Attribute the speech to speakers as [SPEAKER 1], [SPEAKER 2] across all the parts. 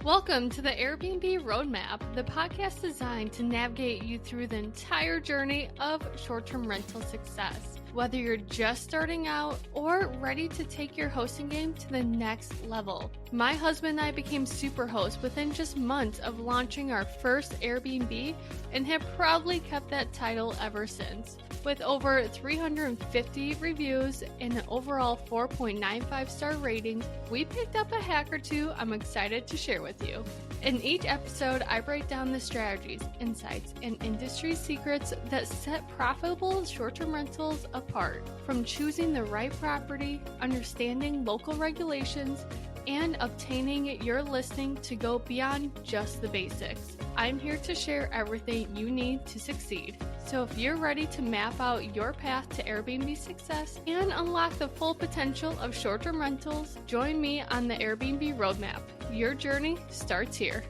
[SPEAKER 1] Welcome to the Airbnb Roadmap, the podcast designed to navigate you through the entire journey of short-term rental success. Whether you're just starting out or ready to take your hosting game to the next level. My husband and I became super hosts within just months of launching our first Airbnb and have proudly kept that title ever since. With over 350 reviews and an overall 4.95 star rating, we picked up a hack or two I'm excited to share with you. In each episode, I break down the strategies, insights, and industry secrets that set profitable short-term rentals apart. From choosing the right property, understanding local regulations, and obtaining your listing to go beyond just the basics. I'm here to share everything you need to succeed. So if you're ready to map out your path to Airbnb success and unlock the full potential of short-term rentals, join me on the Airbnb Roadmap. Your journey starts here.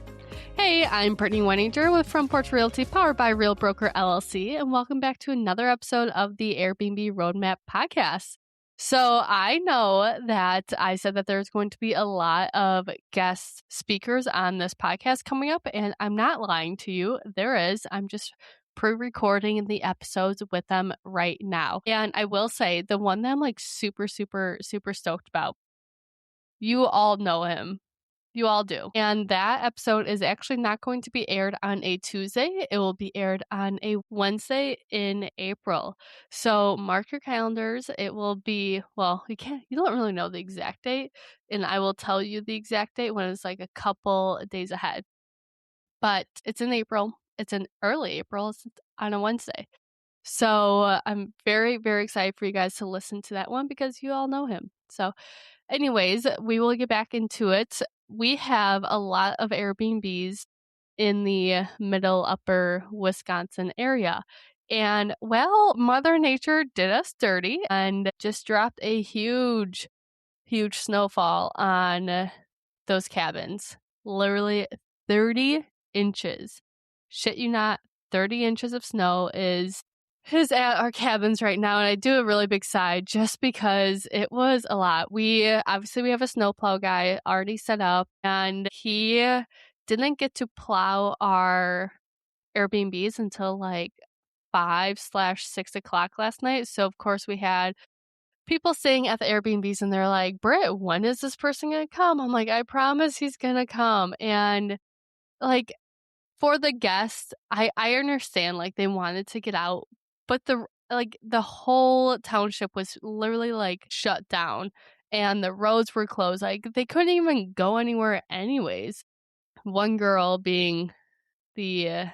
[SPEAKER 1] Hey, I'm Brittany Wenninger with Porch Realty, powered by Real Broker LLC, and welcome back to another episode of the Airbnb Roadmap podcast. So I know that I said that there's going to be a lot of guest speakers on this podcast coming up, and I'm not lying to you. There is. I'm just pre-recording the episodes with them right now. And I will say the one that I'm like super stoked about, you all know him. You all do. And that episode is actually not going to be aired on a Tuesday. It will be aired on a Wednesday in April. So mark your calendars. It will be, you don't really know the exact date. And I will tell you the exact date when it's like a couple days ahead. But it's in April. It's in early April. It's on a Wednesday. So I'm very excited for you guys to listen to that one because you all know him. So anyways, we will get back into it. We have a lot of Airbnbs in the middle upper Wisconsin area. And Mother Nature did us dirty and just dropped a huge snowfall on those cabins. Literally 30 inches. Shit you not, 30 inches of snow is at our cabins right now, and I do a really big sigh just because it was a lot. We have a snowplow guy already set up, and he didn't get to plow our Airbnbs until like 5/6 o'clock last night. So of course we had people staying at the Airbnbs, and they're like, "Britt, when is this person gonna come?" I'm like, "I promise he's gonna come." And like, for the guests, I understand, like, they wanted to get out, but the whole township was literally like shut down and the roads were closed. Like, they couldn't even go anywhere anyways. One girl, being the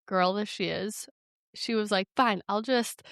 [SPEAKER 1] girl that she is, she was like, "Fine, I'll just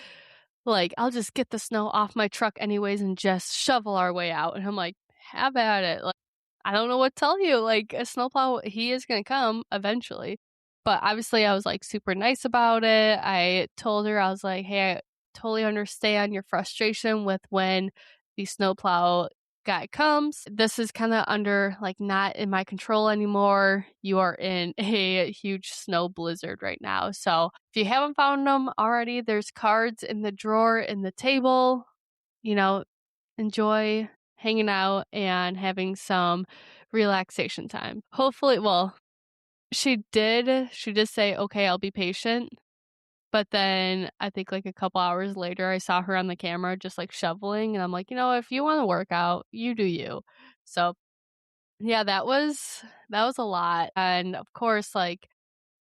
[SPEAKER 1] get the snow off my truck anyways and just shovel our way out." And I'm like, "Have at it." Like, I don't know what to tell you. Like, a snowplow, he is going to come eventually. But obviously I was like super nice about it. I told her, I was like, "Hey, I totally understand your frustration with when the snowplow guy comes. This is kind of under, like, not in my control anymore. You are in a huge snow blizzard right now. So if you haven't found them already, there's cards in the drawer in the table. Enjoy hanging out and having some relaxation time." Hopefully, she did say, "Okay, I'll be patient." But then I think like a couple hours later, I saw her on the camera just like shoveling. And I'm like, if you want to work out, you do you. So yeah, that was a lot. And of course, like,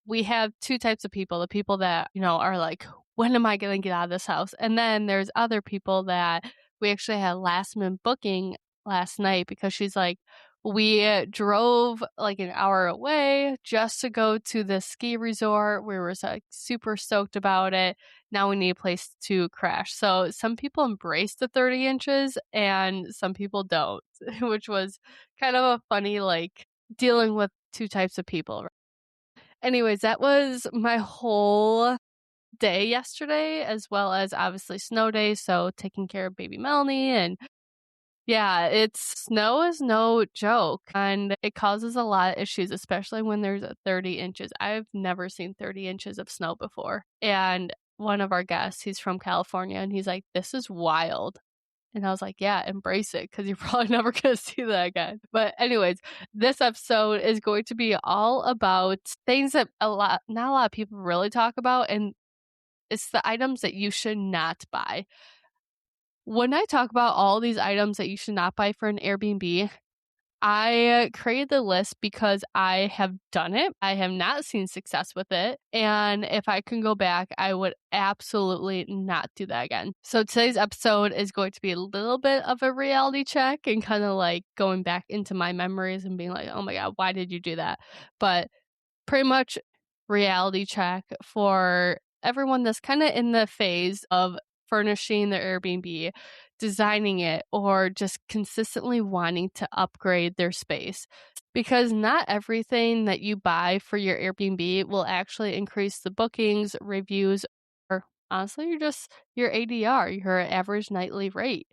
[SPEAKER 1] we have two types of people. The people that, are like, "When am I going to get out of this house?" And then there's other people that we actually had last minute booking last night because she's like, "We drove like an hour away just to go to the ski resort. We were like super stoked about it. Now we need a place to crash." So some people embrace the 30 inches and some people don't, which was kind of a funny, like, dealing with two types of people. Anyways, that was my whole day yesterday, as well as obviously snow day. So taking care of baby Melanie, and yeah, snow is no joke, and it causes a lot of issues, especially when there's 30 inches. I've never seen 30 inches of snow before. And one of our guests, he's from California, and he's like, "This is wild." And I was like, yeah, embrace it because you're probably never going to see that again. But anyways, this episode is going to be all about things that not a lot of people really talk about. And it's the items that you should not buy. When I talk about all these items that you should not buy for an Airbnb, I created the list because I have done it. I have not seen success with it. And if I can go back, I would absolutely not do that again. So today's episode is going to be a little bit of a reality check and kind of like going back into my memories and being like, oh my God, why did you do that? But pretty much reality check for everyone that's kind of in the phase of furnishing their Airbnb, designing it, or just consistently wanting to upgrade their space. Because not everything that you buy for your Airbnb will actually increase the bookings, reviews, or honestly, your ADR, your average nightly rate.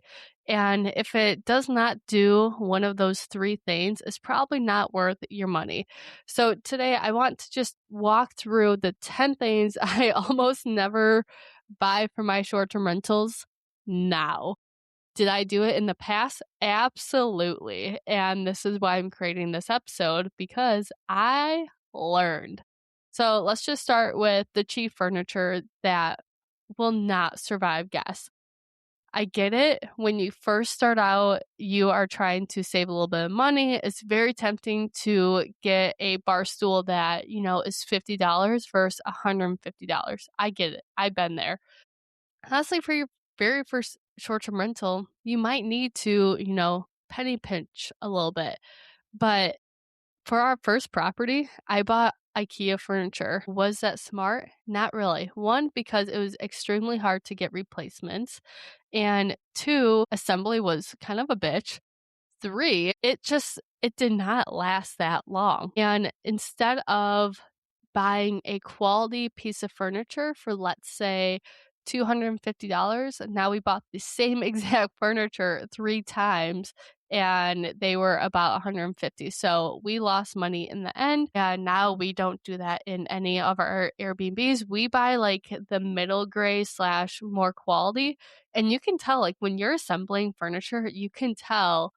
[SPEAKER 1] And if it does not do one of those three things, it's probably not worth your money. So today I want to just walk through the 10 things I almost never buy for my short-term rentals now. Did I do it in the past? Absolutely. And this is why I'm creating this episode, because I learned. So let's just start with the cheap furniture that will not survive guests. I get it. When you first start out, you are trying to save a little bit of money. It's very tempting to get a bar stool that, is $50 versus $150. I get it. I've been there. Honestly, for your very first short-term rental, you might need to, penny pinch a little bit. But for our first property, I bought IKEA furniture. Was that smart? Not really. One, because it was extremely hard to get replacements. And two, assembly was kind of a bitch. Three, it did not last that long. And instead of buying a quality piece of furniture for, let's say, $250, now we bought the same exact furniture 3 times and they were about $150. So we lost money in the end. And now we don't do that in any of our Airbnbs. We buy like the middle gray / more quality. And you can tell, like when you're assembling furniture, you can tell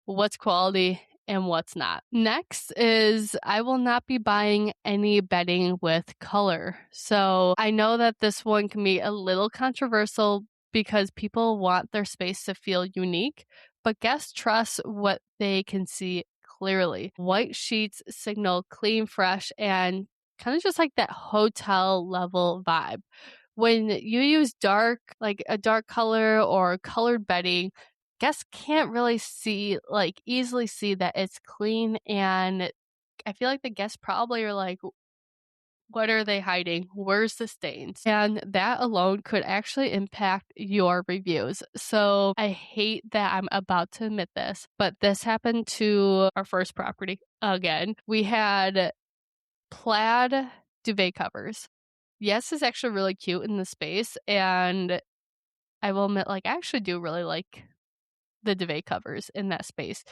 [SPEAKER 1] what's quality and what's not. Next is I will not be buying any bedding with color. So I know that this one can be a little controversial because people want their space to feel unique, but guests trust what they can see clearly. White sheets signal clean, fresh, and kind of just like that hotel level vibe. When you use like a dark color or colored bedding, guests can't really easily see that it's clean. And I feel like the guests probably are like, what are they hiding? Where's the stains? And that alone could actually impact your reviews. So I hate that I'm about to admit this, but this happened to our first property again. We had plaid duvet covers. Yes, it's actually really cute in the space. And I will admit, I actually do really like the duvet covers in that space.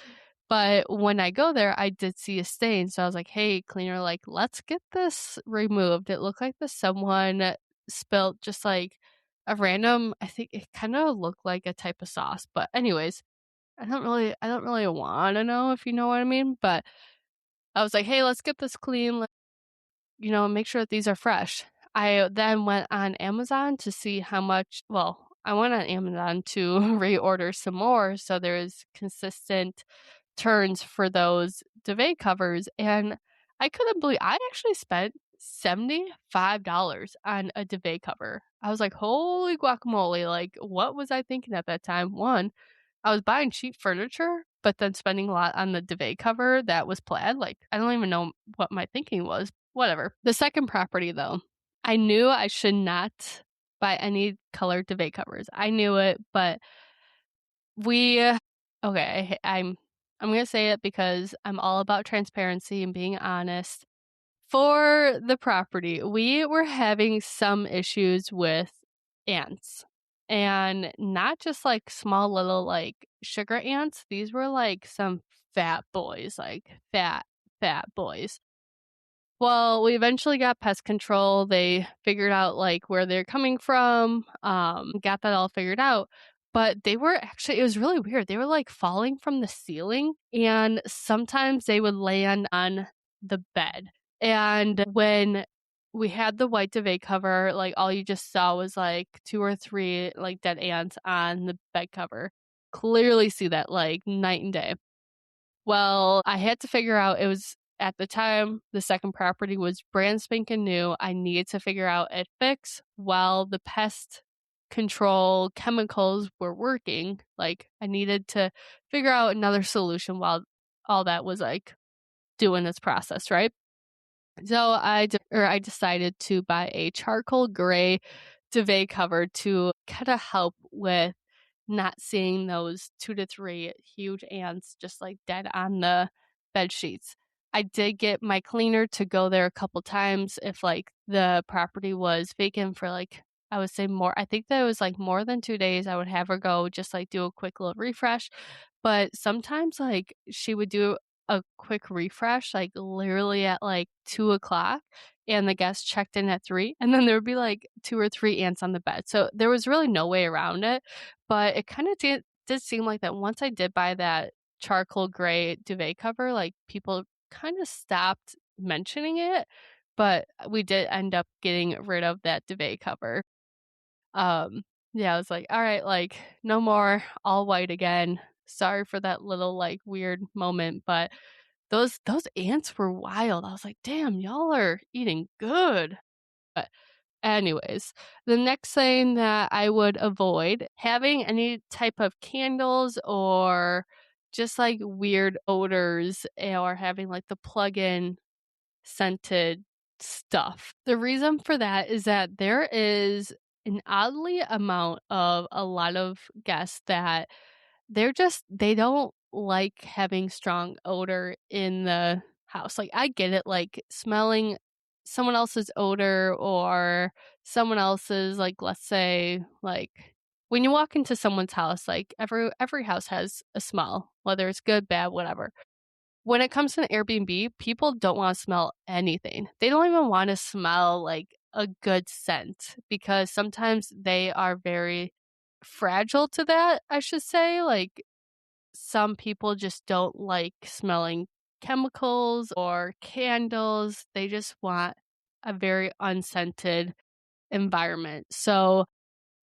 [SPEAKER 1] But when I go there, I did see a stain. So I was like, hey, cleaner, let's get this removed. It looked like someone spilled just like a random, I think it kind of looked like a type of sauce. But anyways, I don't really want to know if you know what I mean. But I was like, hey, let's get this clean. Make sure that these are fresh. I then went on Amazon to see how much, I went on Amazon to reorder some more so there's consistent turns for those duvet covers. And I couldn't believe I actually spent $75 on a duvet cover. I was like, holy guacamole. What was I thinking at that time? One, I was buying cheap furniture, but then spending a lot on the duvet cover that was plaid. I don't even know what my thinking was. Whatever. The second property, though, I knew I should not buy any colored duvet covers. I knew it, but I'm going to say it because I'm all about transparency and being honest. For the property, we were having some issues with ants. And not just small little sugar ants. These were some fat boys, fat boys. Well, we eventually got pest control. They figured out where they're coming from, got that all figured out. but they were actually it was really weird. They were, like, falling from the ceiling, and sometimes they would land on the bed. And when we had the white duvet cover, like, all you just saw was, like, 2 or 3, like, dead ants on the bed cover. Clearly see that, like, night and day. Well, I had to figure out it was at the time, the second property was brand spanking new. I needed to figure out a fix while the pest control chemicals were working. Like, I needed to figure out another solution while all that was, like, doing its process, right? So I decided to buy a charcoal gray duvet cover to kinda help with not seeing those 2 to 3 huge ants just, like, dead on the bed sheets. I did get my cleaner to go there a couple times if, like, the property was vacant for, like, I would say more I think that it was, like, more than 2 days. I would have her go just, like, do a quick little refresh, but sometimes, like, she would do a quick refresh, like, literally at, like, 2 o'clock, and the guests checked in at 3, and then there would be, like, 2 or 3 ants on the bed, so there was really no way around it, but it kinda did seem like that once I did buy that charcoal gray duvet cover, like, people kinda stopped mentioning it, but we did end up getting rid of that duvet cover. Um, yeah, I was like, "Alright, like, no more all white again. Sorry for that little, like, weird moment," but those ants were wild. I was like, "Damn, y'all are eating good." But anyways, the next thing that I would avoid, having any type of candles or just, like, weird odors or having, like, the plug-in scented stuff. The reason for that is that there is an oddly amount of a lot of guests that they don't like having strong odor in the house. Like, I get it, like, smelling someone else's odor or someone else's, like, let's say, like, when you walk into someone's house, like, every house has a smell, whether it's good, bad, whatever. When it comes to an Airbnb, people don't wanna smell anything. They don't even wanna smell, like, a good scent because sometimes they are very fragile to that, I should say, like, some people just don't like smelling chemicals or candles. They just want a very unscented environment. So,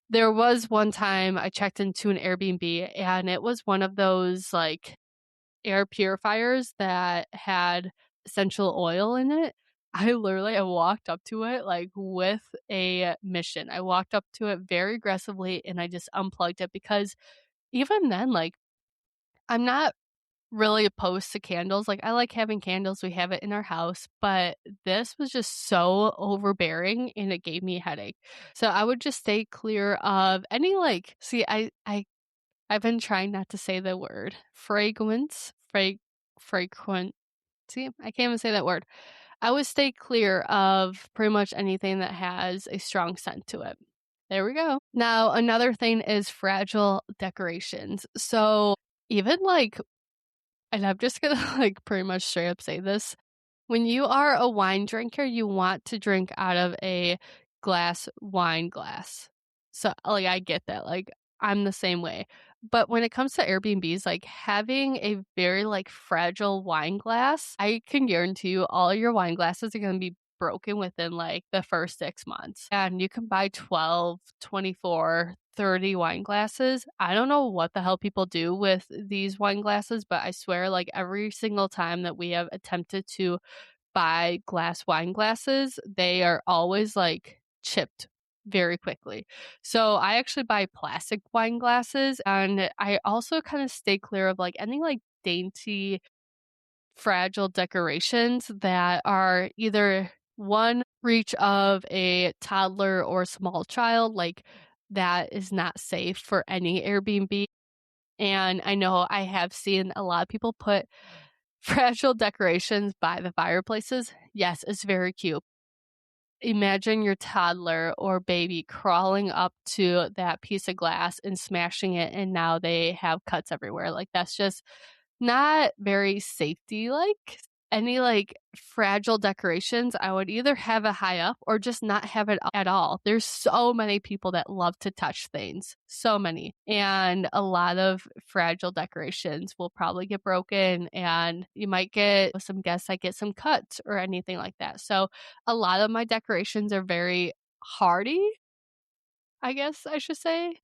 [SPEAKER 1] there was one time I checked into an Airbnb, and it was one of those, like, air purifiers that had essential oil in it. I walked up to it, like, with a mission. I walked up to it very aggressively, and I just unplugged it because even then, like, I'm not really opposed to candles. Like, I like having candles, we have it in our house, but this was just so overbearing and it gave me a headache. So I would just stay clear of any, like see, I've been trying not to say the word fragrance, fragrant see, I can't even say that word. I would stay clear of pretty much anything that has a strong scent to it. There we go. Now, another thing is fragile decorations. So, even, like and I'm just gonna, like, pretty much straight up say this. When you are a wine drinker, you want to drink out of a wine glass. So, like, I get that, like, I'm the same way. But when it comes to Airbnbs, like, having a very, like, fragile wine glass, I can guarantee you all your wine glasses are gonna be broken within, like, the first 6 months. And you can buy 12, 24, 30 wine glasses. I don't know what the hell people do with these wine glasses, but I swear, like, every single time that we have attempted to buy wine glasses, they are always, like, chipped very quickly. So, I actually buy plastic wine glasses, and I also kinda stay clear of, like, any, like, dainty, fragile decorations that are either one reach of a toddler or small child, like, that is not safe for any Airbnb, and I know I have seen a lot of people put fragile decorations by the fireplaces. Yes, it's very cute. Imagine your toddler or baby crawling up to that piece of glass and smashing it, and now they have cuts everywhere. Like, that's just not very safety like. any like fragile decorations, I would either have it high up or just not have it at all. There's so many people that love to touch things, so many. And a lot of fragile decorations will probably get broken, and you might get some guests that get some cuts or anything like that. So a lot of my decorations are very hardy, I guess I should say.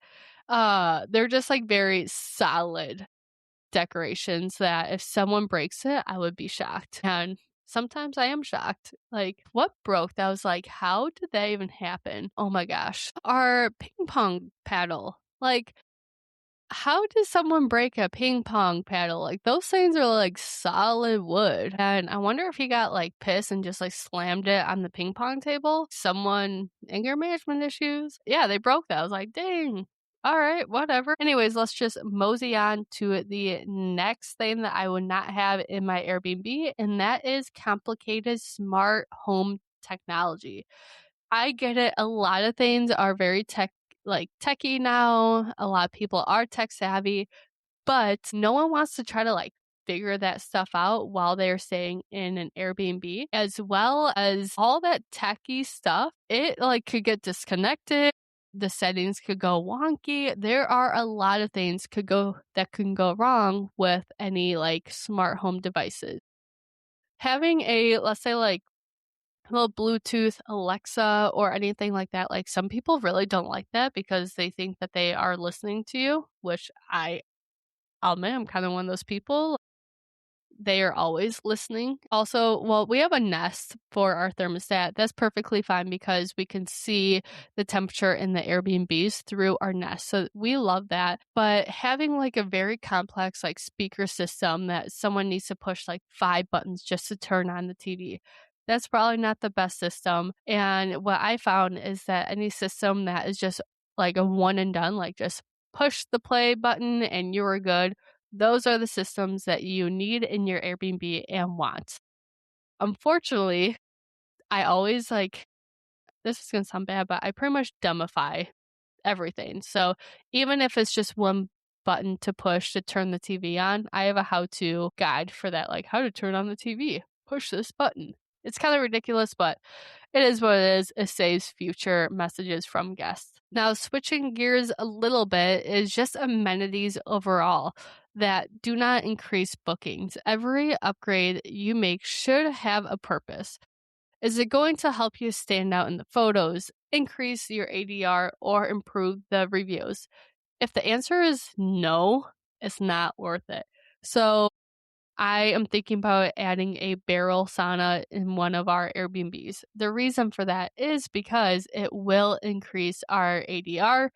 [SPEAKER 1] They're just like very solid decorations that if someone breaks it, I would be shocked. And sometimes I am shocked. Like, what broke? That was like, how did that even happen? Oh my gosh. Our ping pong paddle. Like, how does someone break a ping pong paddle? Like, those things are like solid wood. And I wonder if he got like pissed and just like slammed it on the ping pong table. Someone anger management issues. Yeah, they broke that. I was like, dang. All right, whatever. Anyways, let's just mosey on to the next thing that I would not have in my Airbnb, and that is complicated smart home technology. I get it. A lot of things are very techie now. A lot of people are tech savvy, but no one wants to try to like figure that stuff out while they're staying in an Airbnb, as well as all that techie stuff. It like could get disconnected. The settings could go wonky. There are a lot of things that can go wrong with any like smart home devices. Having a, let's say, like little Bluetooth Alexa or anything like that. Like some people really don't like that because they think that they are listening to you, which I'll admit I'm kind of one of those people. They are always listening. Also, well, we have a Nest for our thermostat. That's perfectly fine because we can see the temperature in the Airbnbs through our Nest. So we love that. But having like a very complex like speaker system that someone needs to push like 5 buttons just to turn on the TV, that's probably not the best system. And what I found is that any system that is just like a one and done, like just push the play button and you are good, those are the systems that you need in your Airbnb and want. Unfortunately, I always like, this is going to sound bad, but I pretty much dumbify everything. So even if it's just one button to push to turn the TV on, I have a how to guide for that, like how to turn on the TV. Push this button. It's kind of ridiculous, but it is what it is. It saves future messages from guests. Now, switching gears a little bit is just amenities overall that do not increase bookings. Every upgrade you make should have a purpose. Is it going to help you stand out in the photos, increase your ADR, or improve the reviews? If the answer is no, it's not worth it. So I am thinking about adding a barrel sauna in one of our Airbnbs. The reason for that is because it will increase our ADR.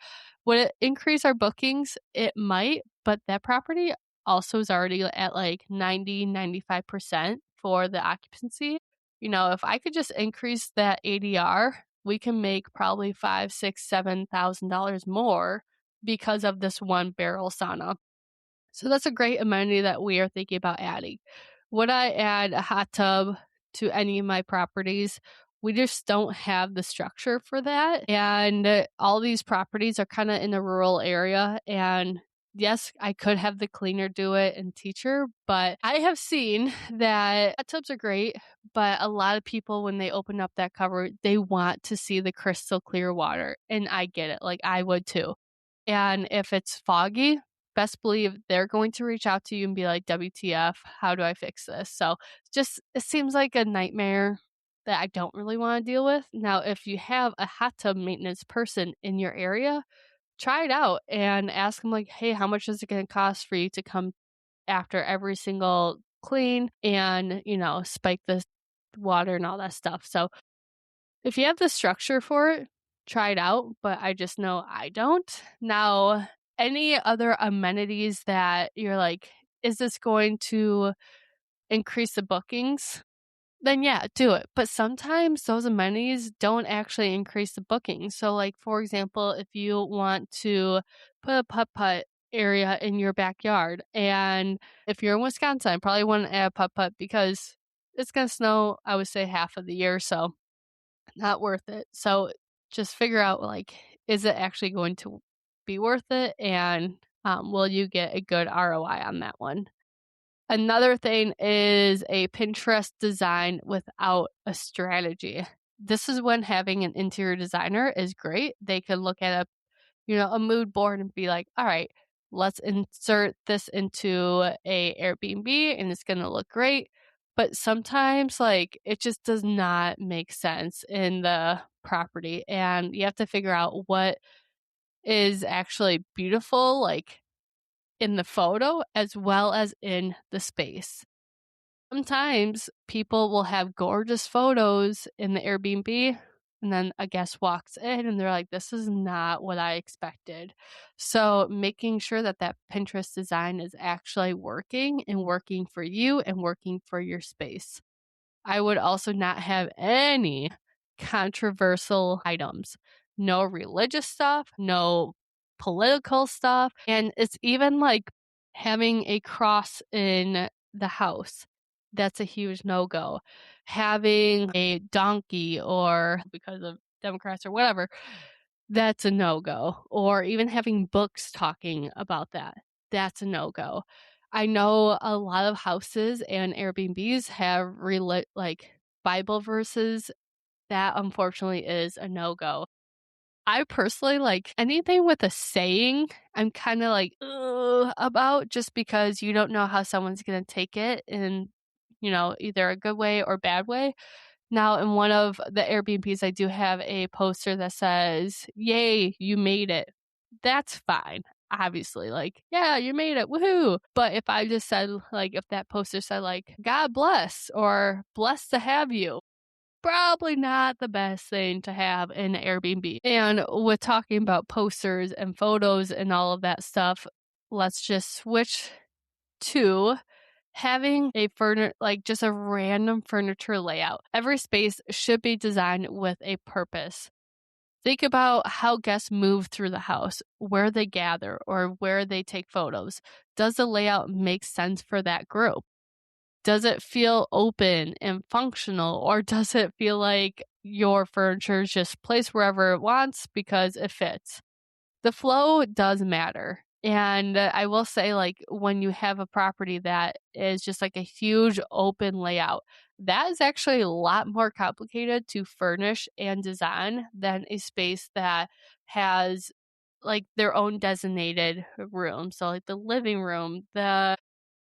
[SPEAKER 1] Would it increase our bookings? It might, but that property also is already at like 90-95% for the occupancy. You know, if I could just increase that ADR, we can make probably $5, $6, $7,000 more because of this one barrel sauna. So that's a great amenity that we are thinking about adding. Would I add a hot tub to any of my properties? We just don't have the structure for that. And all these properties are kind of in a rural area. And yes, I could have the cleaner do it and teach her, but I have seen that hot tubs are great, but a lot of people, when they open up that cover, they want to see the crystal clear water. And I get it. Like I would too. And if it's foggy, best believe they're going to reach out to you and be like, WTF, how do I fix this? So just, it seems like a nightmare that I don't really want to deal with. Now, if you have a hot tub maintenance person in your area, try it out and ask them like, hey, how much is it going to cost for you to come after every single clean and, you know, spike the water and all that stuff. So if you have the structure for it, try it out, but I just know I don't. Now, any other amenities that you're like, is this going to increase the bookings? Then yeah, do it. But sometimes those amenities don't actually increase the bookings. So like, for example, if you want to put a putt-putt area in your backyard, and if you're in Wisconsin, I probably wouldn't add a putt-putt because it's going to snow, I would say half of the year. So not worth it. So just figure out like, is it actually going to be worth it? And will you get a good ROI on that one? Another thing is a Pinterest design without a strategy. This is when having an interior designer is great. They can look at a mood board and be like, all right, let's insert this into a Airbnb and it's going to look great. But sometimes like it just does not make sense in the property, and you have to figure out what is actually beautiful, like in the photo as well as in the space. Sometimes people will have gorgeous photos in the Airbnb, and then a guest walks in and they're like, this is not what I expected. So making sure that that Pinterest design is actually working and working for you and working for your space. I would also not have any controversial items. No religious stuff, no political stuff. And it's even like having a cross in the house. That's a huge no-go. Having a donkey, or because of Democrats or whatever, that's a no-go. Or even having books talking about that. That's a no-go. I know a lot of houses and Airbnbs have like Bible verses. That unfortunately is a no-go. I personally like anything with a saying, I'm kind of like about, just because you don't know how someone's going to take it in, either a good way or bad way. Now, in one of the Airbnbs, I do have a poster that says, "Yay, you made it." That's fine. Obviously, like, yeah, you made it. Woohoo. But if I just said, like, if that poster said, like, God bless or blessed to have you, probably not the best thing to have in Airbnb. And with talking about posters and photos and all of that stuff, let's just switch to having a like just a random furniture layout. Every space should be designed with a purpose. Think about how guests move through the house, where they gather, or where they take photos. Does the layout make sense for that group? Does it feel open and functional, or does it feel like your furniture is just placed wherever it wants because it fits? The flow does matter. And I will say, like, when you have a property that is just like a huge open layout, that is actually a lot more complicated to furnish and design than a space that has like their own designated room. So, like the living room, the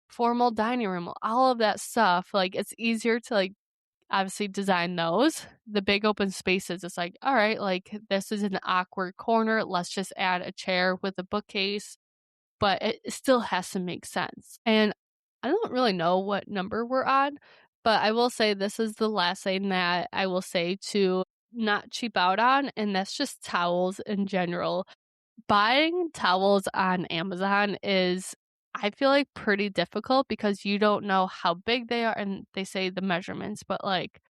[SPEAKER 1] formal dining room, all of that stuff. Like, it's easier to like obviously design those. The big open spaces, it's like, all right, like this is an awkward corner. Let's just add a chair with a bookcase, but it still has to make sense. And I don't really know what number we're on, but I will say this is the last thing that I will say to not cheap out on, and that's just towels in general. Buying towels on Amazon is, I feel like, pretty difficult because you don't know how big they are, and they say the measurements, but like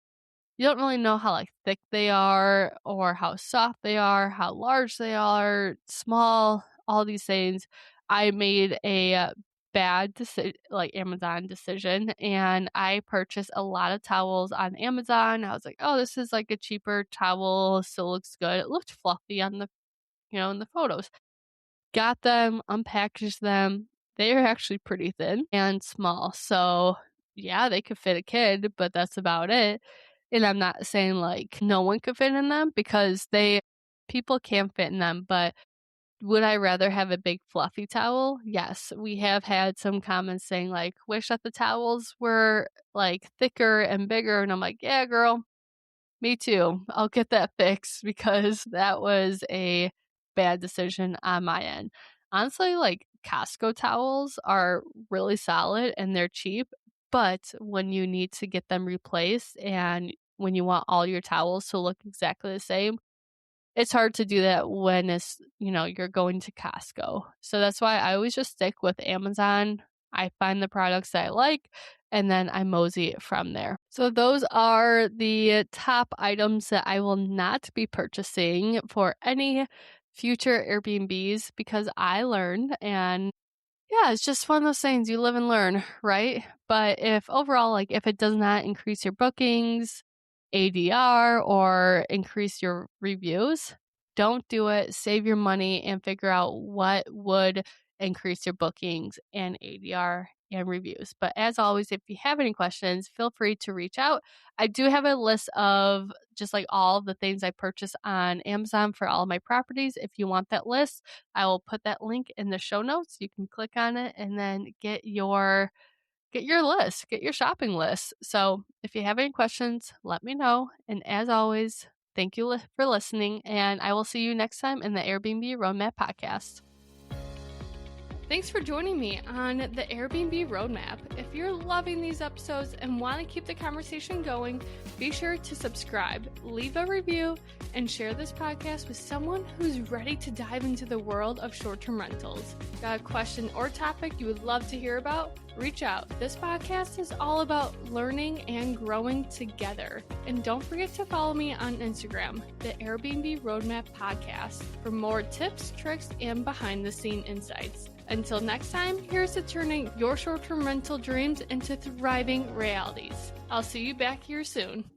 [SPEAKER 1] you don't really know how like thick they are or how soft they are, how large they are, small, all these things. I made a bad like Amazon decision, and I purchased a lot of towels on Amazon. I was like, oh, this is like a cheaper towel, still looks good. It looked fluffy on the in the photos. Got them, unpackaged them. They are actually pretty thin and small. So, yeah, they could fit a kid, but that's about it. And I'm not saying like no one could fit in them, because people can fit in them, but would I rather have a big fluffy towel? Yes. We have had some comments saying like, wish that the towels were like thicker and bigger. And I'm like, yeah, girl, me too. I'll get that fixed, because that was a bad decision on my end. Honestly, like Costco towels are really solid and they're cheap, but when you need to get them replaced and when you want all your towels to look exactly the same, it's hard to do that when you're going to Costco. So that's why I always just stick with Amazon. I find the products that I like, and then I mosey from there. So those are the top items that I will not be purchasing for any future Airbnbs, because I learned, and yeah, it's just one of those things, you live and learn, right? But if overall, like if it does not increase your bookings, ADR, or increase your reviews, don't do it. Save your money and figure out what would increase your bookings and ADR and reviews. But as always, if you have any questions, feel free to reach out. I do have a list of just like all the things I purchase on Amazon for all of my properties. If you want that list, I will put that link in the show notes. You can click on it and then get your list, get your shopping list. So if you have any questions, let me know. And as always, thank you for listening, and I will see you next time in the Airbnb Roadmap podcast. Thanks for joining me on the Airbnb Roadmap. If you're loving these episodes and want to keep the conversation going, be sure to subscribe, leave a review, and share this podcast with someone who's ready to dive into the world of short-term rentals. Got a question or topic you would love to hear about? Reach out. This podcast is all about learning and growing together. And don't forget to follow me on Instagram, the Airbnb Roadmap Podcast, for more tips, tricks, and behind-the-scene insights. Until next time, here's to turning your short-term rental dreams into thriving realities. I'll see you back here soon.